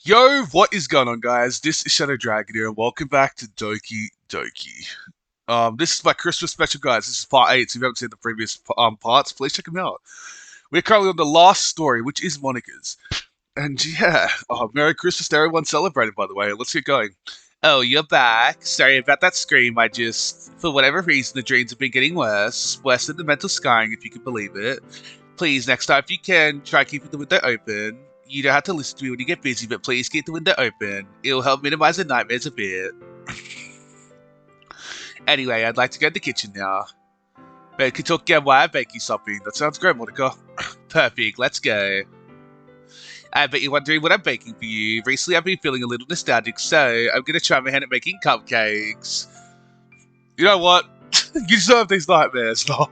Yo, what is going on, guys? This is Shadow Dragon here, and welcome back to Doki. This is my Christmas special, guys. This is part 8, so if you haven't seen the previous parts, please check them out. We're currently on the last story, which is Monica's. And yeah, Merry Christmas to everyone celebrating, by the way. Let's get going. Oh, you're back. Sorry about that scream. For whatever reason, the dreams have been getting worse than the mental scarring, if you can believe it. Please, next time, if you can, try keeping the window open. You don't have to listen to me when you get busy, but please keep the window open. It'll help minimize the nightmares a bit. Anyway, I'd like to go to the kitchen now. But can talk again while I bake you something. That sounds great, Monica. Perfect, let's go. I bet you're wondering what I'm baking for you. Recently, I've been feeling a little nostalgic, so I'm gonna try my hand at making cupcakes. You know what? You deserve these nightmares, no?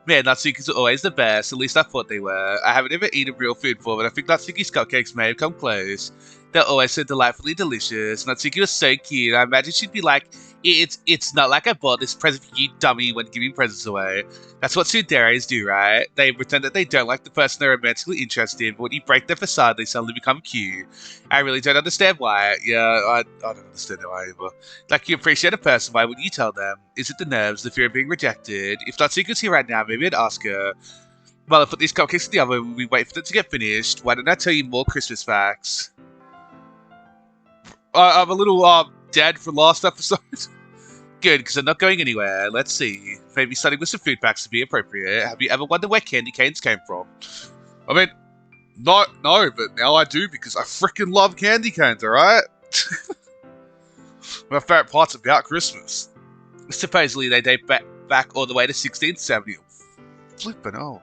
Man, Natsuki's are always the best. At least I thought they were. I haven't ever eaten real food before, but I think Natsuki's cupcakes may have come close. They're always so delightfully delicious. Natsuki was so cute. I imagine she'd be like, it's not like I bought this present for you, dummy, when giving presents away. That's what tsunderes do, right? They pretend that they don't like the person they're romantically interested in, but when you break their facade, they suddenly become cute. I really don't understand why. Yeah, I don't understand why either. Like, you appreciate a person, why wouldn't you tell them? Is it the nerves, the fear of being rejected? If Natsuki's here right now, maybe I'd ask her. While I put these cupcakes in the oven, we wait for them to get finished. Why don't I tell you more Christmas facts? I'm a little dead from last episode. Good, because I'm not going anywhere. Let's see. Maybe starting with some food facts would be appropriate. Have you ever wondered where candy canes came from? I mean, no, but now I do because I freaking love candy canes, alright? My favourite part's about Christmas. Supposedly they date back all the way to 1670. Flippin' oh.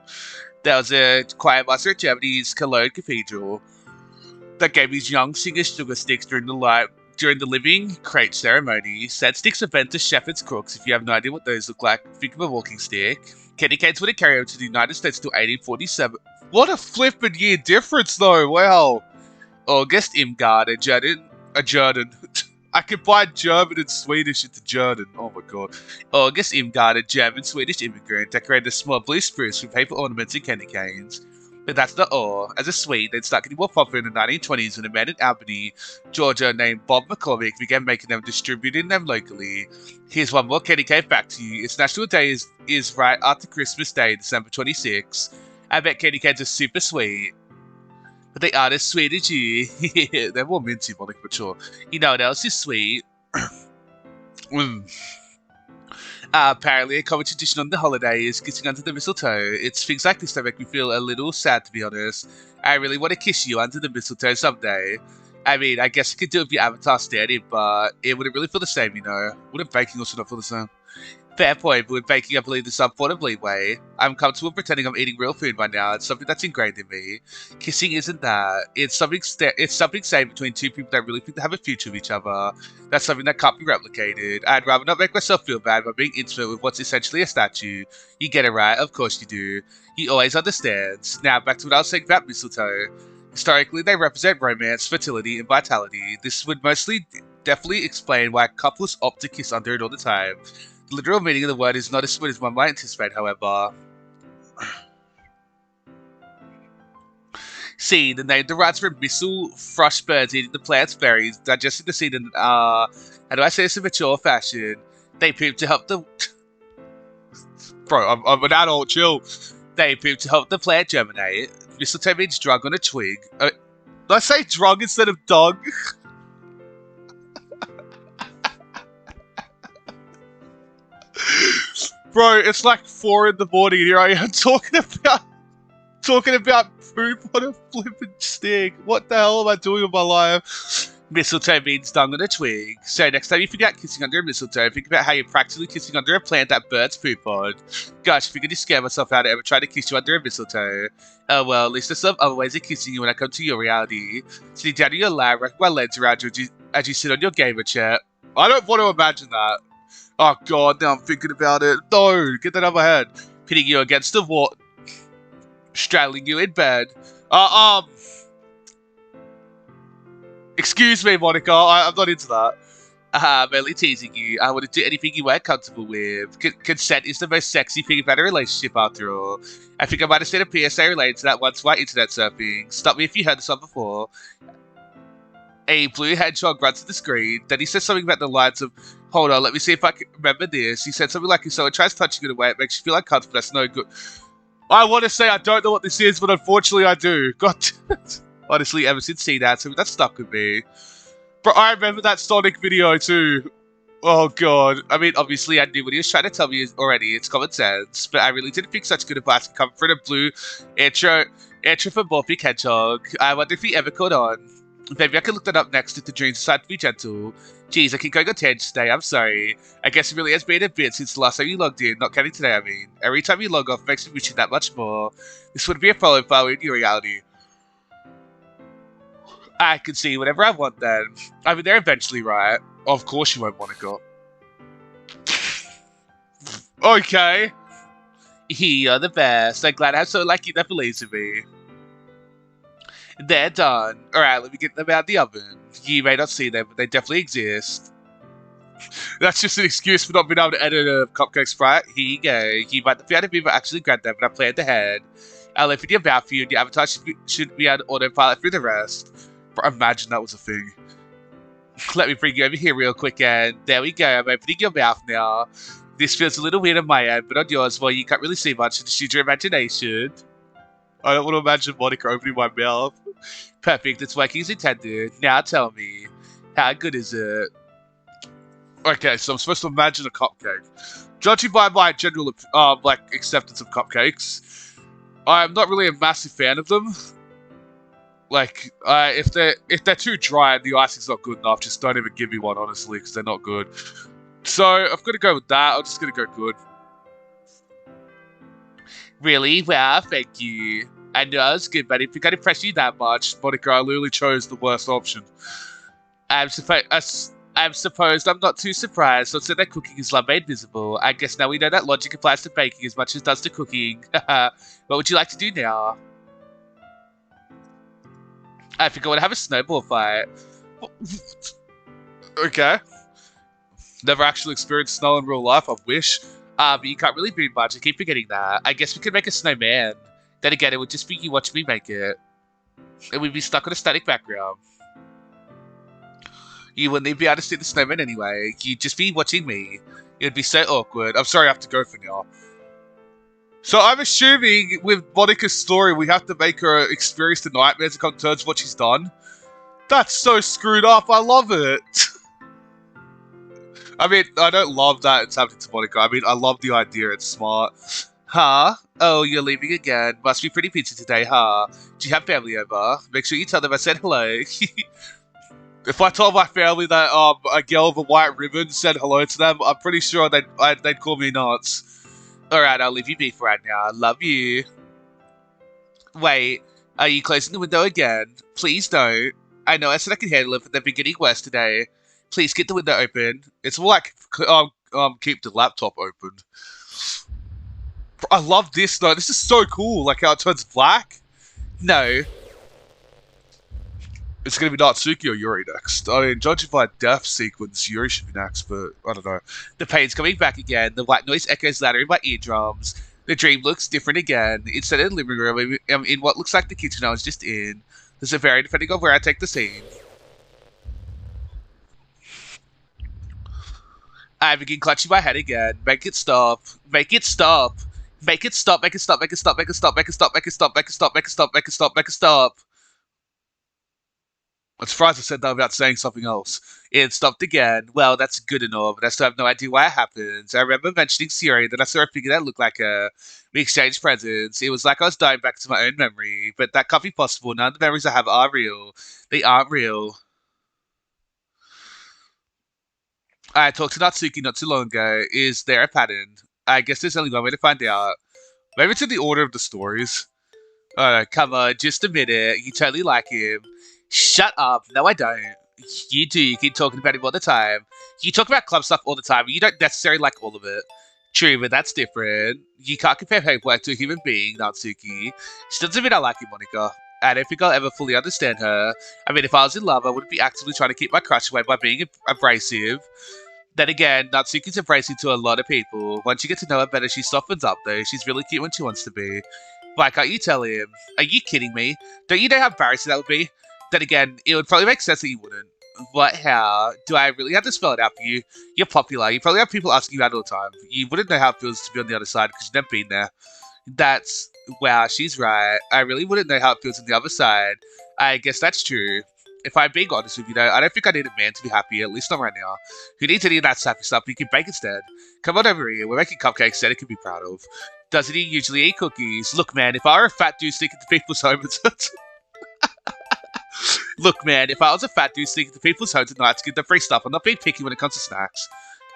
There was a choir master at Germany's Cologne Cathedral that gave his young singers sugar sticks during the living crate ceremony. Said sticks are bent to shepherd's crooks. If you have no idea what those look like, think of a walking stick. Candy canes wouldn't carry over to the United States till 1847. What a flippin' year difference, though. Wow. August Imgard, a Jordan. I combined German and Swedish into Jordan. Oh my god. August Imgard, a German-Swedish immigrant, decorated a small blue spruce with paper ornaments and candy canes. But that's not all. As a sweet, they'd start getting more popular in the 1920s when a man in Albany, Georgia, named Bob McCormick began making them and distributing them locally. Here's one more candy cane fact to you. Its national day is right after Christmas Day, December 26th. I bet candy canes are super sweet. But they aren't as sweet as you. They're more minty, Monica, but sure. You know what else is sweet? Apparently, a common tradition on the holiday is kissing under the mistletoe. It's things like this that make me feel a little sad, to be honest. I really want to kiss you under the mistletoe someday. I mean, I guess I could do it with your avatar standing, but it wouldn't really feel the same, you know? Wouldn't baking also not feel the same? Fair point, but with baking, I believe there's some form of leeway. I'm comfortable pretending I'm eating real food by now. It's something that's ingrained in me. Kissing isn't that. It's something same between two people that really think they have a future with each other. That's something that can't be replicated. I'd rather not make myself feel bad by being intimate with what's essentially a statue. You get it right, of course you do. He always understands. Now, back to what I was saying about mistletoe. Historically, they represent romance, fertility, and vitality. This would definitely explain why couples opt to kiss under it all the time. The literal meaning of the word is not as smooth as one might anticipate, however. See, the name derives from missile thrush birds eating the plant's berries, digesting the seed in, how do I say this in mature fashion? They poop to help the... Bro, I'm an adult, chill. They poop to help the plant germinate. Mistletoe means drug on a twig. Did I say drug instead of dog? Bro, it's like 4 in the morning and here I am talking about poop on a flippin' stick. What the hell am I doing with my life? Mistletoe means dung on a twig. So next time you think about kissing under a mistletoe, think about how you're practically kissing under a plant that birds poop on. Gosh, I figured you scare myself out of ever trying to kiss you under a mistletoe. Oh well, at least there's some other ways of kissing you when I come to your reality. Sitting down in your lap, wrapping my legs around you as you sit on your gamer chair. I don't want to imagine that. Oh god, now I'm thinking about it. No, get that out of my head. Pitting you against the wall, straddling you in bed. Excuse me, Monica, I'm not into that. I'm only teasing you. I wouldn't do anything you weren't comfortable with. Consent is the most sexy thing about a relationship, after all. I think I might have seen a PSA related to that once while internet surfing. Stop me if you heard this one before. A blue hedgehog runs to the screen. Then he says something about the lines of, hold on, let me see if I can remember this. He said something like, if someone tries touching it away, it makes you feel uncomfortable. That's no good. I want to say I don't know what this is, but unfortunately I do. God damn it. Honestly, ever since seeing that, that stuck with me. But I remember that Sonic video too. Oh god. I mean, obviously I knew what he was trying to tell me already. It's common sense. But I really didn't think such good advice could come from a blue anthropomorphic hedgehog. I wonder if he ever caught on. Maybe I can look that up next if the dreams decide to be gentle. Jeez, I keep going on tangents today, I'm sorry. I guess it really has been a bit since the last time you logged in, not counting today, I mean. Every time you log off makes me wish you that much more. This would be a follow in your reality. I can see whatever I want then. I mean, they're eventually right. Of course you won't want to go. Okay. You're the best. I'm glad I have someone like you that believes in me. They're done. Alright, let me get them out of the oven. You may not see them, but they definitely exist. That's just an excuse for not being able to edit a cupcakes, right? Here you go. You might not be able to be, but actually grab them, but I planned ahead. I'll leave it in your mouth for you, and your avatar should be on autopilot through the rest. But imagine that was a thing. Let me bring you over here real quick, and there we go. I'm opening your mouth now. This feels a little weird on my end, but on yours, well, you can't really see much. It's just your imagination. I don't want to imagine Monica opening my mouth. Perfect, it's working as intended. Now tell me, how good is it? Okay, so I'm supposed to imagine a cupcake. Judging by my general, acceptance of cupcakes, I'm not really a massive fan of them. Like, if they're too dry and the icing's not good enough, just don't even give me one, honestly, because they're not good. So, I'm gonna go with that. I'm just gonna go good. Really? Well, thank you. I know I was good, but if you can't impress you that much, Monica, I literally chose the worst option. I'm supposed I'm not too surprised, so that cooking is love made visible. I guess now we know that logic applies to baking as much as it does to cooking. What would you like to do now? I think I want to have a snowball fight. Okay. Never actually experienced snow in real life, I wish. But you can't really do much, I keep forgetting that. I guess we could make a snowman. Then again, it would just be you watching me make it. And we'd be stuck on a static background. You wouldn't even be able to see the snowman anyway. You'd just be watching me. It would be so awkward. I'm sorry I have to go for now. So I'm assuming with Monica's story, we have to make her experience the nightmares and come to terms with what she's done. That's so screwed up. I love it. I mean, I don't love that it's happening to Monica. I mean, I love the idea. It's smart. Huh? Oh, you're leaving again. Must be pretty pizza today, huh? Do you have family over? Make sure you tell them I said hello. If I told my family that a girl with a white ribbon said hello to them, I'm pretty sure they'd call me nuts. Alright, I'll leave you be for right now. Love you. Wait, are you closing the window again? Please don't. I know I said I could handle it, but they've been getting worse today. Please get the window open. It's more like keep the laptop open. I love this though. This is so cool. Like how it turns black. No. It's gonna be Natsuki or Yuri next. I mean, judging by death sequence, Yuri should be next, but I don't know. The pain's coming back again. The white noise echoes louder in my eardrums. The dream looks different again. Instead of the living room, I'm in what looks like the kitchen I was just in. This is vary depending on where I take the scene. I begin clutching my head again. Make it stop. Make it stop. Make it stop. Make it stop. Make it stop. Make it stop. Make it stop. Make it stop. Make it stop. Make it stop. Make it stop. Make it stop. I'm surprised I said that without saying something else. It stopped again. Well, that's good and all, but I still have no idea why it happened. I remember mentioning Sayori, then I saw a figure that looked like her. We exchanged presents. It was like I was dying back to my own memory, but that can't be possible. None of the memories I have are real. They aren't real. I talked to Natsuki not too long ago. Is there a pattern? I guess there's only one way to find out. Maybe it's in the order of the stories. Oh, come on, just admit it. You totally like him. Shut up. No, I don't. You do. You keep talking about him all the time. You talk about club stuff all the time, but you don't necessarily like all of it. True, but that's different. You can't compare paperwork to a human being, Natsuki. She doesn't mean I like you, Monica. I don't think I'll ever fully understand her. I mean, if I was in love, I wouldn't be actively trying to keep my crush away by being abrasive. Then again, Natsuki's abrasive to a lot of people. Once you get to know her better, she softens up, though. She's really cute when she wants to be. Why can't you tell him? Are you kidding me? Don't you know how embarrassing that would be? Then again, it would probably make sense that you wouldn't. But how? Do I really have to spell it out for you? You're popular. You probably have people asking you out all the time. You wouldn't know how it feels to be on the other side because you've never been there. That's... Wow, she's right. I really wouldn't know how it feels on the other side. I guess that's true. If I'm being honest with you, though, I don't think I need a man to be happy, at least not right now. Who needs any of that sappy stuff? You can bake instead. Come on over here. We're making cupcakes that it can be proud of. Doesn't he usually eat cookies? Look, man, if I were a fat dude sneaking to people's homes... Look, man, if I was a fat dude sneaking to people's homes at night to get the free stuff, I'm not being picky when it comes to snacks.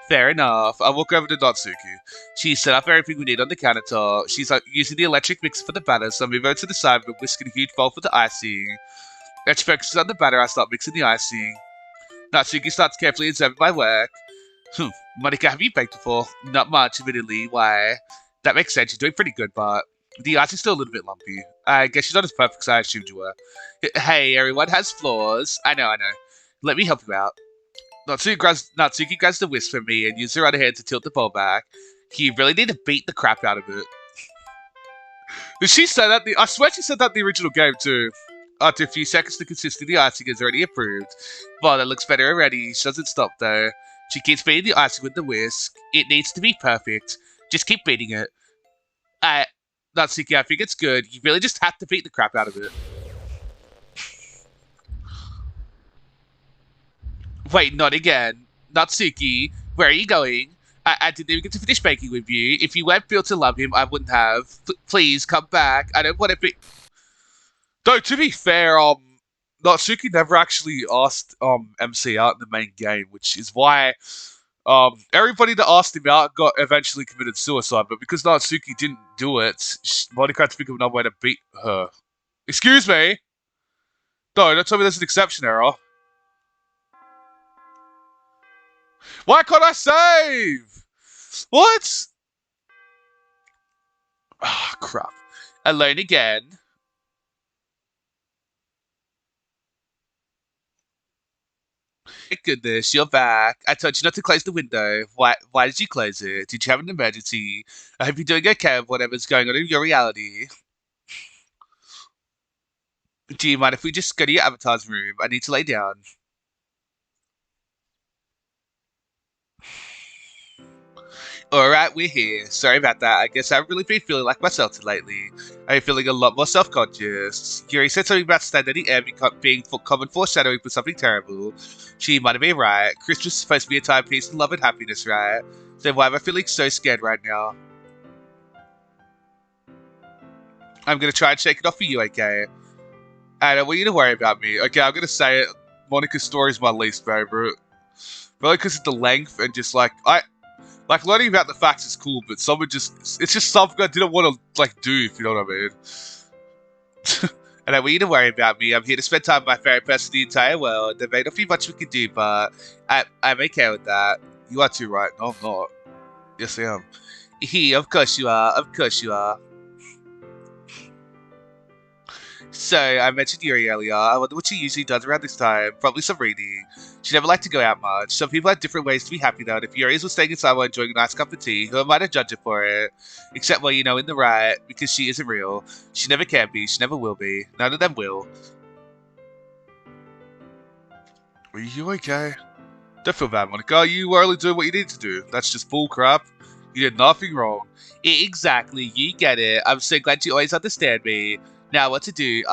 Fair enough. I'll walk over to Natsuki. She's set up everything we need on the countertop. She's using the electric mixer for the batter, so I move over to the side with a whisk and a huge bowl for the icing. As she focuses on the batter, I start mixing the icing. Natsuki starts carefully observing my work. Monica, have you baked before? Not much, admittedly. Why? That makes sense. You're doing pretty good, but the icing's still a little bit lumpy. I guess she's not as perfect as I assumed you were. Hey, everyone has flaws. I know. Let me help you out. Natsuki grabs the whisk from me and uses her other hand to tilt the bowl back. You really need to beat the crap out of it. Did she say that? I swear she said that in the original game too. After a few seconds, the consistency of the icing is already improved. Wow, that looks better already. She doesn't stop though. She keeps beating the icing with the whisk. It needs to be perfect. Just keep beating it. Natsuki, I think it's good. You really just have to beat the crap out of it. Wait, not again. Natsuki, where are you going? I didn't even get to finish baking with you. If you weren't built to love him, I wouldn't have. Please, come back. I don't want to be... Though, to be fair, Natsuki never actually asked MC out in the main game, which is why everybody that asked him out got eventually committed suicide. But because Natsuki didn't do it, Monica had to think of another way to beat her. Excuse me? No, don't tell me there's an exception error. Why can't I save? What? Ah, oh, crap. Alone again. Thank goodness, you're back. I told you not to close the window. Why did you close it? Did you have an emergency? I hope you're doing okay with whatever's going on in your reality. Do you mind if we just go to your avatar's room? I need to lay down. Alright, we're here. Sorry about that. I guess I haven't really been feeling like myself lately. I'm feeling a lot more self-conscious. Yuri said something about standing air being common foreshadowing for something terrible. She might have been right. Christmas is supposed to be a time of peace and love and happiness, right? So why am I feeling so scared right now? I'm gonna try and shake it off for you, okay? I don't want you to worry about me. Okay, I'm gonna say it. Monica's story is my least favorite. Probably because of the length and just like, learning about the facts is cool, but it's just something I didn't want to, do, if you know what I mean. And I want you to worry about me. I'm here to spend time with my favorite person in the entire world. There may not be much we can do, but I'm okay with that. You are too, right? No, I'm not. Yes, I am. Of course you are. Of course you are. So, I mentioned Yuri earlier. I wonder what she usually does around this time. Probably some reading. She never liked to go out much. Some people have different ways to be happy though, and if Yuri's was staying inside while enjoying a nice cup of tea, who am I to judge her for it? Except, well, in the right, because she isn't real. She never can be, she never will be. None of them will. Are you okay? Don't feel bad, Monica. You were only doing what you needed to do. That's just bull crap. You did nothing wrong. Exactly, you get it. I'm so glad you always understand me. Now, what to do?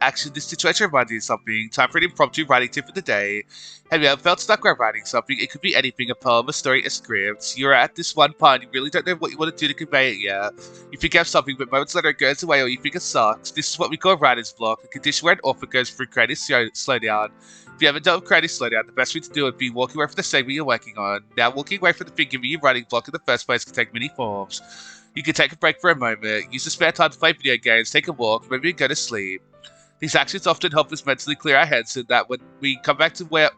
Actually, this situation reminded me of something. Time for an impromptu writing tip of the day. Have you ever felt stuck while writing something? It could be anything, a poem, a story, a script. You're at this one part, you really don't know what you want to do to convey it yet. You think you have something, but moments later it goes away or you think it sucks. This is what we call writer's block, a condition where an author goes through creative slowdown. If you haven't done creative slowdown, the best way to do it would be walking away from the segment you're working on. Now, walking away from the thing giving you writing block in the first place can take many forms. You can take a break for a moment, use the spare time to play video games, take a walk, maybe go to sleep. These actions often help us mentally clear our heads so that when we come back to what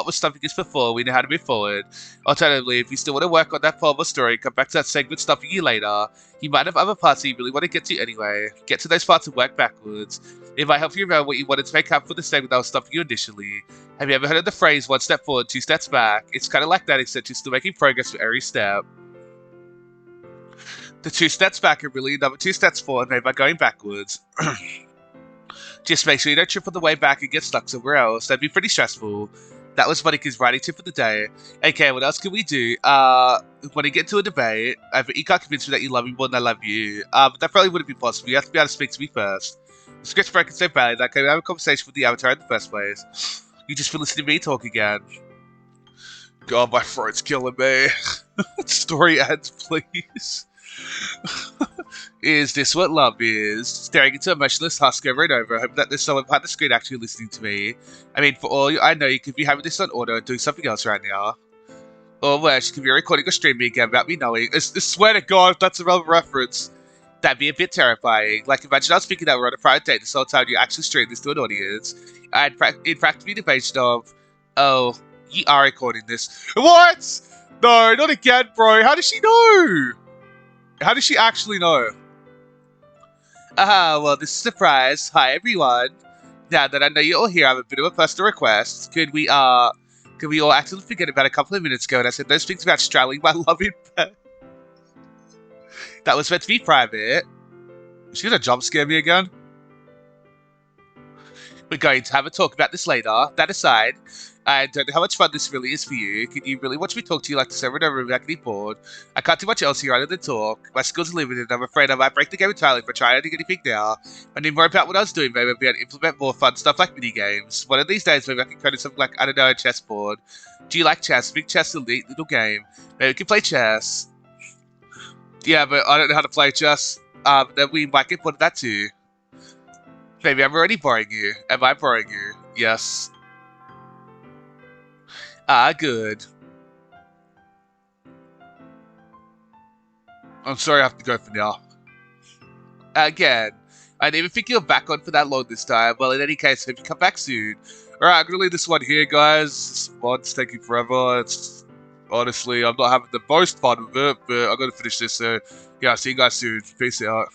was stumping us before, we know how to move forward. Alternatively, if you still want to work on that poem or story, come back to that segment stumping you later. You might have other parts that you really want to get to anyway. Get to those parts and work backwards. It might help you remember what you wanted to make happen for the segment that was stumping you initially. Have you ever heard of the phrase, one step forward, two steps back? It's kind of like that, except you're still making progress for every step. The two steps back are really another two steps forward made by going backwards. Just make sure you don't trip on the way back and get stuck somewhere else. That'd be pretty stressful. That was Monica's writing tip for the day. Okay, what else can we do? When you get to a debate, but you can't convince me that you love me more than I love you. But that probably wouldn't be possible. You have to be able to speak to me first. The script's broken so badly that I can't have a conversation with the avatar in the first place. You just feel listening to me talk again. God, my throat's killing me. Story ends, please. Is this what love is? Staring into a motionless husk over and over, hoping that there's someone behind the screen actually listening to me. I mean, for all I know, you could be having this on auto and doing something else right now. Or worse, you could be recording or streaming again without me knowing. I swear to God, if that's a relevant reference, that'd be a bit terrifying. Like, imagine I was thinking that we're on a private date this whole time you actually stream this to an audience. I'd in fact be the invasion of, oh, you are recording this. What? No, not again, bro. How does she know? How does she actually know? Well, this is a surprise. Hi, everyone. Now that I know you're all here, I have a bit of a personal request. Could we all actually forget about a couple of minutes ago and I said those things about straddling my love in bed? That was meant to be private. Is she gonna jump scare me again? We're going to have a talk about this later. That aside, I don't know how much fun this really is for you. Can you really watch me talk to you like this over and over without getting bored? I can't do much else here other than talk. My skills are limited and I'm afraid I might break the game entirely if I try anything now. I knew more about what I was doing, maybe I'll be able to implement more fun stuff like mini-games. One of these days, maybe I can code something like, I don't know, a chessboard. Do you like chess? Big chess is a neat little game. Maybe we can play chess. Yeah, but I don't know how to play chess. Then we might get bored of that too. Maybe I'm already boring you. Am I boring you? Yes. Good. I'm sorry I have to go for now. Again, I didn't even think you're back on for that long this time. Well, in any case, hope you come back soon. Alright, I'm gonna leave this one here, guys. This mod's taking forever. It's honestly, I'm not having the most fun with it, but I'm gonna finish this, so yeah, I'll see you guys soon. Peace out.